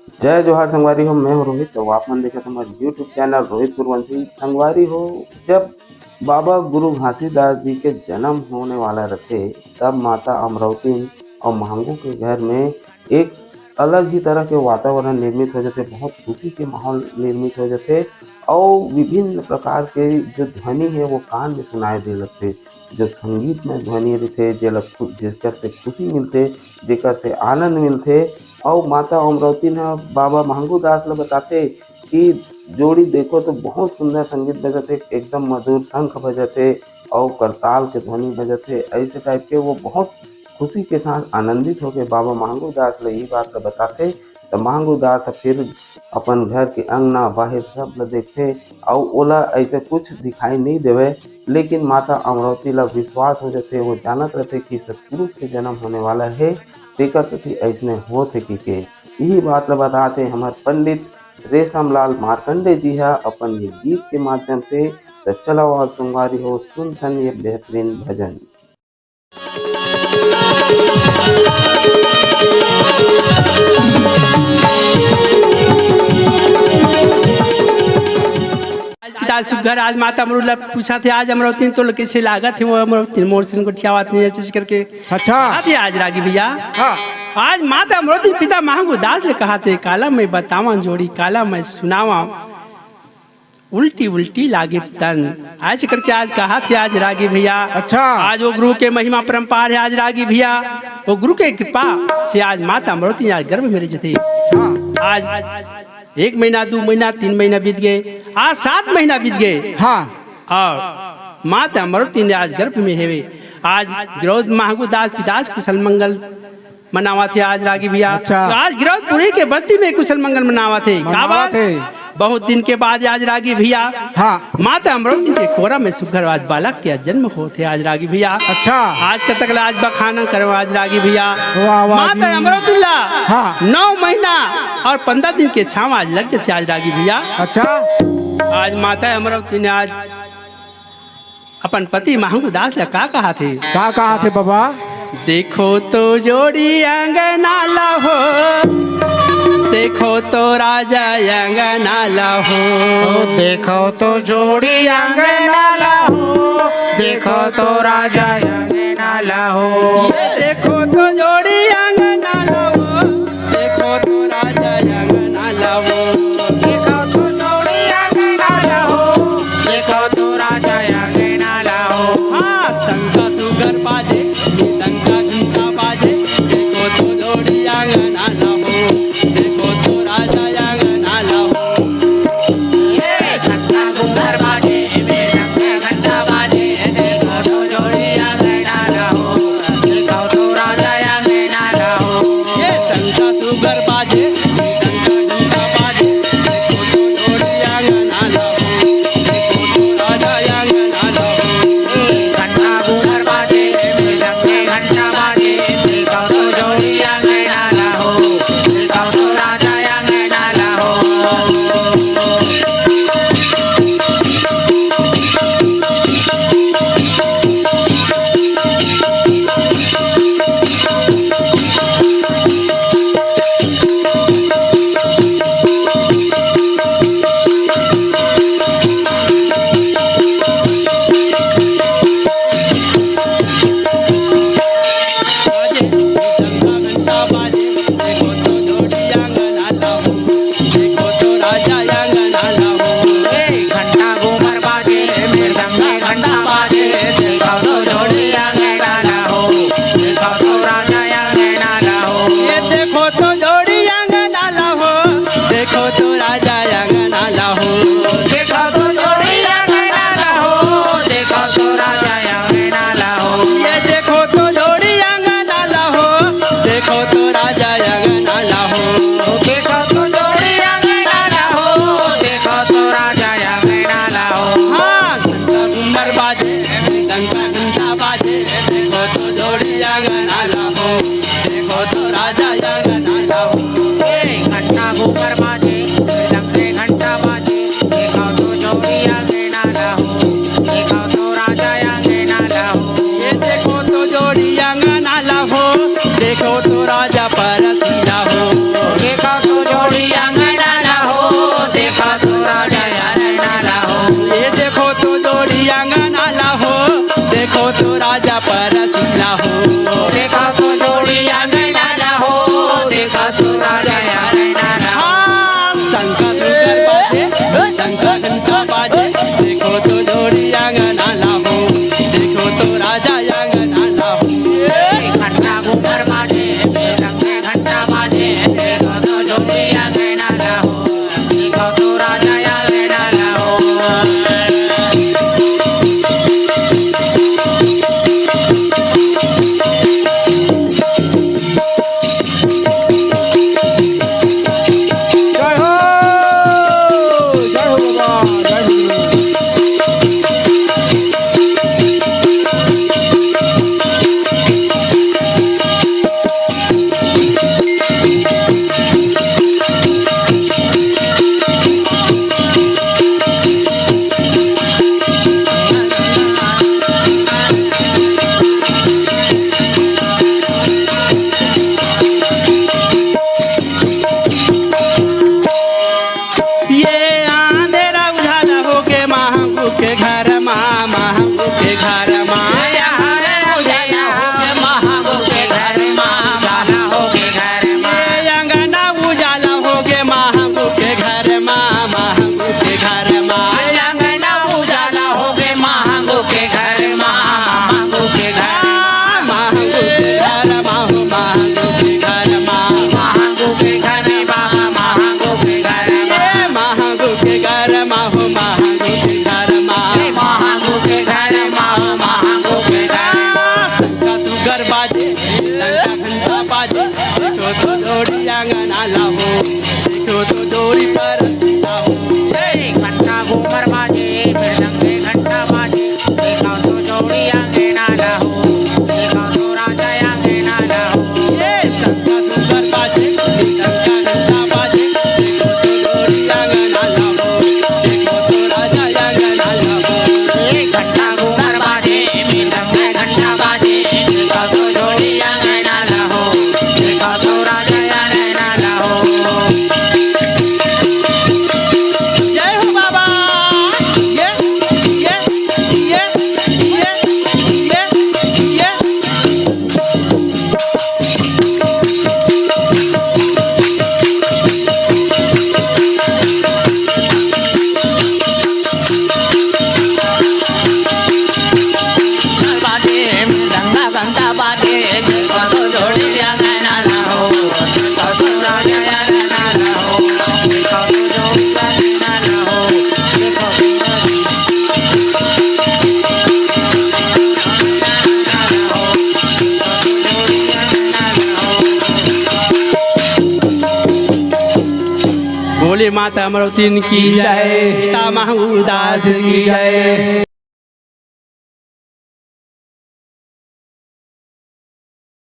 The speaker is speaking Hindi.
जय जोहार संगवारी हो। मैं हूँ रोहित। तो आप मन देखा हमारे यूट्यूब चैनल रोहित गुरवंशी संगवारी हो। जब बाबा गुरु घासीदास जी के जन्म होने वाला रथे तब माता अमरावती और महंगू के घर में एक अलग ही तरह के वातावरण निर्मित हो जाते, बहुत खुशी के माहौल निर्मित हो जाते और विभिन्न प्रकार के जो ध्वनि है वो कान में सुनाई दे लगते। जो संगीत में ध्वनि रहते जेकर से खुशी मिलते, जेकर से आनंद मिलते। और माता अमरावती ने बाबा महंगू दास ला बताते कि जोड़ी देखो तो बहुत सुंदर संगीत बजते, एकदम मधुर शंख बजते और करताल के ध्वनि बजते, ऐसे टाइप के। वो बहुत खुशी के साथ आनंदित होकर बाबा महंगू दास ला यही बात ला बताते। तो महंगू दास फिर अपन घर के अंगना बाहर सब ला देखते और ओला ऐसे कुछ दिखाई नहीं देवे, लेकिन माता अमरावती ला विश्वास हो जाते। वो जानत रहते कि सतपुरुष के जन्म होने वाला है, तेकर सती ऐसने होते कि यही बात ला बताते हमारे पंडित रेशमलाल मार्कंडे जी है अपन ये गीत के माध्यम से। तो चलो और संगवारी हो सुनथन ये बेहतरीन भजन। पिता सुघर आज माता अमरुला पूछा थे आज अमरावती तो कैसे लागत है वो अमरावती मोर से को ठियावत नहीं ऐसे करके। अच्छा आती आज रागी भैया। हाँ। आज माता अमरावती पिता महंगू दास ने कहा थे काला मैं बतावा जोड़ी काला मैं सुनावा उल्टी उल्टी लागे तन ऐसे करके आज कहा थे आज रागी भैया। अच्छा आज वो गुरु के महिमा परंपार है आज रागी भैया। वो गुरु के कृपा से आज माता अमरावती आज गर्भ में रही थे। आज 1 महीना 2 महीना 3 महीना बीत गए, आज 7 महीना बीत गए। हाँ। और माता अमरावती ने आज गर्भ में है आज गिरौद महंगू दास पिताज कुशल मंगल मनावा थे आज रागी भैया। अच्छा। तो आज गिरौदपुरी के बस्ती में कुशल मंगल मनावा थे। बहुत दिन के बाद आज रागी भैया। हाँ। माता अमरावती के कोरा में सुघर आज बालक के जन्म होते आज रागी भैया। अच्छा आज का तक आज बखाना करो आज रागी भैया। वाह वाह माता अमरावतीला हाँ। 9 महीना और 15 दिन के छाव आज लग जाते आज रागी भैया। अच्छा आज माता अमरावती ने आज अपन पति महंगू दास ला का कहा थे बाबा। देखो तो जोड़ी अंगना हो, देखो तो राजा अंगना हो, देखो तो जोड़ी अंगना हो, देखो तो राजा अंगना हो। देखो तो जोड़ी अंगना हो, देखो तो राजा अंगना हो, देखो तो जोड़ी अंगना हो, देखो तो राजा अंगना हो। हाँ शंखा सुगर बाजे शंखा घंटा बाजे, देखो तो जोड़ी अंगना हो, देखो तो राजा अंगना हो। ये घंटा घुंघर बाजे घंटा बाजे, देखो तो जोड़ी अंगना हो, देखो तो राजा अंगना हो। ये शंखा सुगर बाजे शंखा घंटा बाजे, देखो तो जोड़ी अंगना हो, देखो तो राजा अंगना हो। घंटा घुंघर बाजे घंटा बाजे, देखो तो जोड़ी अंगना हो, देखो तो राजा अंगना हो। घंटा घुंघर बाजे घंटा बाजे, देखो तो जोड़ी अंगना हो, देखो तो राजा अंगना हो। ये देखो तो जोड़ी अंगना हो, देखो तो राजा अंगना हो, देखो तो जोड़ी अंगना हो, देखो तो राजा अंगना हो। ये देखो तो जोड़ी अंगना हो, देखो तो राजा अंगना हो। देखो तो जोड़ी अंगना हो, देखो तो राजा अंगना हो। हाँ घंटा घुमर बाजे घंटा बाजे, देखो तो जोड़ी अंगना हो, देखो तो राजा अंगना हो। घंटा घुंघर बाजे घंटा बाजे, देखो तो जोड़ी अंगना हो, देखो तो राजा अंगना हो। ये देखो तो जोड़ी अंगना हो, देखो तो राजा परसीला हो, देखो तो जोड़ी जय हो बाबा। ये बाजे गंगा घंटा बाजे देखो तो जोड़िया नैना ना हो देखो तो राजा नैना ना हो देखो तो जोड़िया नैना ना हो देखो बोले माता अमरवती की जय, पिता महमूदास की जय।